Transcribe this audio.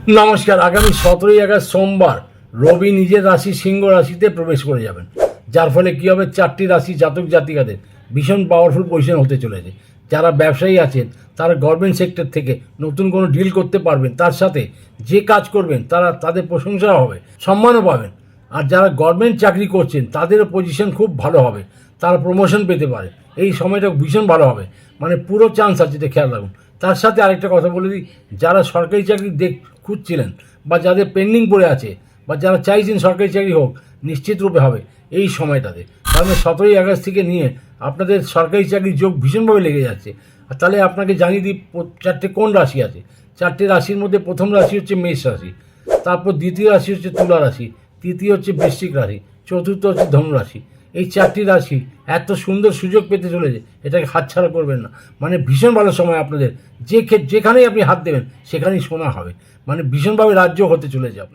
নমস্কার। আগামী 17ই আগস্ট সোমবার রবি নিজের রাশি সিংহ রাশিতে প্রবেশ করে যাবেন, যার ফলে কী হবে, 4টি রাশি জাতক জাতিকাদের ভীষণ পাওয়ারফুল পজিশন হতে চলেছে। যারা ব্যবসায়ী আছেন তারা গভর্নমেন্ট সেক্টর থেকে নতুন কোনো ডিল করতে পারবেন, তার সাথে যে কাজ করবেন তাদের প্রশংসা হবে, সম্মানও পাবেন। আর যারা গভর্নমেন্ট চাকরি করছেন তাদেরও পজিশন খুব ভালো হবে, তারা প্রমোশন পেতে পারে। এই সময়টা ভীষণ ভালো হবে, মানে পুরো চান্স আছে, এটা খেয়াল রাখুন। তার সাথে আরেকটা কথা বলে দিই, যারা সরকারি চাকরি খুঁজছিলেন বা যাদের পেন্ডিং পড়ে আছে বা যারা চাইছেন সরকারি চাকরি হোক, নিশ্চিত রূপে হবে এই সময়টাতে। কারণ 17ই আগস্ট থেকে নিয়ে আপনাদের সরকারি চাকরির যোগ ভীষণভাবে লেগে যাচ্ছে। আর তাহলে আপনাকে জানিয়ে দিই চারটে কোন রাশি আছে। চারটে রাশির মধ্যে প্রথম রাশি হচ্ছে মেষ রাশি, তারপর দ্বিতীয় রাশি হচ্ছে তুলা রাশি, তৃতীয় হচ্ছে বৃশ্চিক রাশি, চতুর্থ হচ্ছে ধনু রাশি। এই চারটি রাশি এত সুন্দর সুযোগ পেতে চলেছে, এটাকে হাতছাড়া করবেন না। মানে ভীষণ ভালো সময় আপনাদের, যেখানেই আপনি হাত দেবেন সেখানেই সোনা হবে, মানে ভীষণভাবে রাজ্য হতে চলেছে আপনাদের।